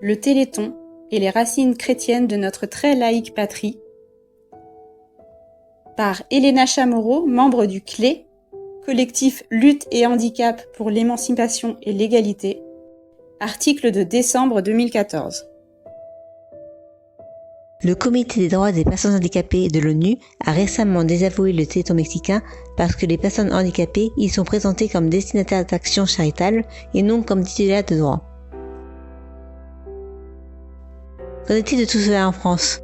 le Téléthon et les racines chrétiennes de notre très laïque patrie, par Elena Chamorro, membre du CLÉ, collectif Lutte et Handicap pour l'émancipation et l'égalité, article de décembre 2014. Le Comité des droits des personnes handicapées de l'ONU a récemment désavoué le Téléthon mexicain parce que les personnes handicapées y sont présentées comme destinataires d'actions charitables et non comme titulaires de droits. Qu'en est-il de tout cela en France,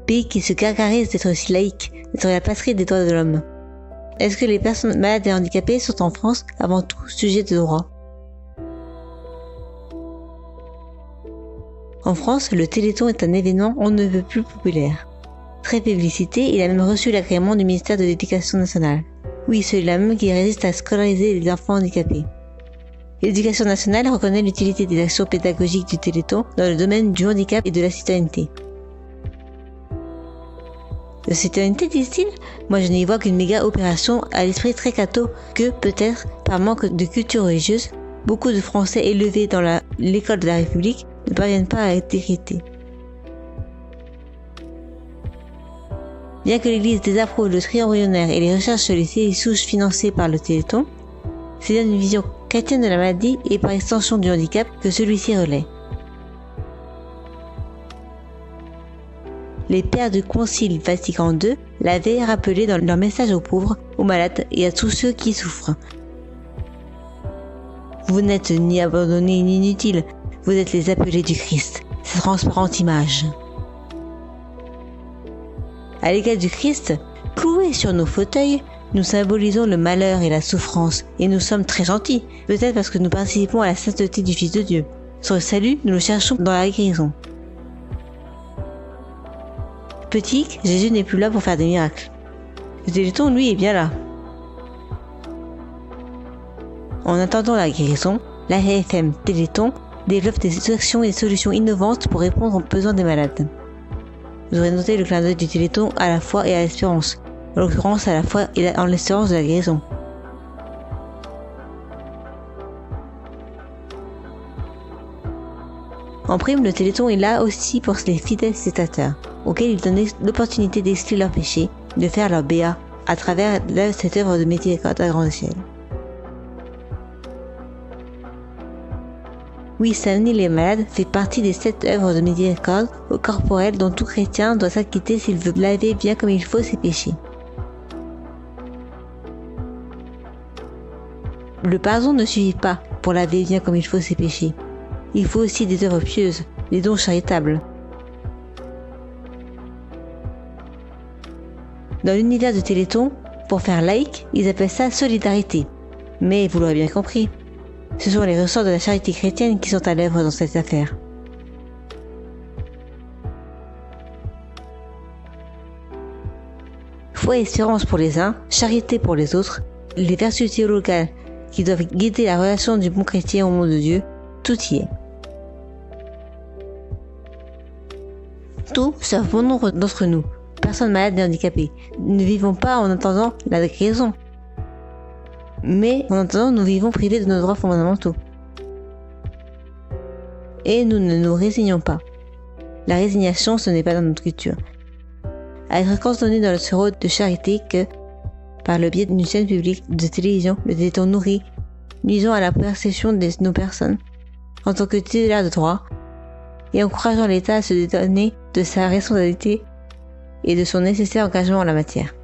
pays qui se gargarise d'être si laïque, d'être la patrie des droits de l'homme? Est-ce que les personnes malades et handicapées sont en France avant tout sujets de droit? En France, le Téléthon est un événement on ne veut plus populaire. Très publicité, il a même reçu l'agrément du ministère de l'Éducation nationale. Oui, celui-là même qui résiste à scolariser les enfants handicapés. L'Éducation nationale reconnaît l'utilité des actions pédagogiques du Téléthon dans le domaine du handicap et de la citoyenneté. De citoyenneté, disent-ils? Moi je n'y vois qu'une méga opération à l'esprit très catho que, peut-être, par manque de culture religieuse, beaucoup de Français élevés dans l'école de la République ne parviennent pas à être décrétés. Bien que l'Église désapprouve le tri embryonnaire et les recherches sur les cellules souches financées par le Téléthon, c'est bien une vision chrétienne de la maladie et par extension du handicap que celui-ci relaie. Les pères du Concile Vatican II l'avaient rappelé dans leur message aux pauvres, aux malades et à tous ceux qui souffrent. Vous n'êtes ni abandonnés ni inutiles, vous êtes les appelés du Christ, sa transparente image. À l'égard du Christ, cloués sur nos fauteuils, nous symbolisons le malheur et la souffrance, et nous sommes très gentils, peut-être parce que nous participons à la sainteté du Fils de Dieu. Sur le salut, nous le cherchons dans la guérison. Petit, Jésus n'est plus là pour faire des miracles. Le Téléthon, lui, est bien là. En attendant la guérison, l'AFM Téléthon développe des actions et des solutions innovantes pour répondre aux besoins des malades. Vous aurez noté le clin d'œil du Téléthon à la foi et à l'espérance, en l'occurrence à la foi et en l'espérance de la guérison. En prime, le Téléthon est là aussi pour les fidèles spectateurs, auxquels il donne l'opportunité d'expier leurs péchés, de faire leur béat à travers cette œuvre de miséricorde à grande échelle. Oui, Saint-Denis les malades fait partie des 7 œuvres de miséricorde corporelle dont tout chrétien doit s'acquitter s'il veut laver bien comme il faut ses péchés. Le pardon ne suffit pas pour laver bien comme il faut ses péchés. Il faut aussi des œuvres pieuses, des dons charitables. Dans l'univers de Téléthon, pour faire laïque, ils appellent ça solidarité. Mais vous l'aurez bien compris, ce sont les ressorts de la charité chrétienne qui sont à l'œuvre dans cette affaire. Foi et espérance pour les uns, charité pour les autres, les vertus théologales qui doivent guider la relation du bon chrétien au monde de Dieu, tout y est. Tout sauf bon nombre d'entre nous, personnes malades et handicapées, ne vivons pas en attendant la guérison. Mais en attendant, nous vivons privés de nos droits fondamentaux. Et nous ne nous résignons pas. La résignation, ce n'est pas dans notre culture. À être cantonné dans ce rôle de charité que, par le biais d'une chaîne publique de télévision, le Téléthon nourrit, nuisant à la perception de nos personnes, en tant que titulaires de droit, et encourageant l'État à se dédouaner de sa responsabilité et de son nécessaire engagement en la matière.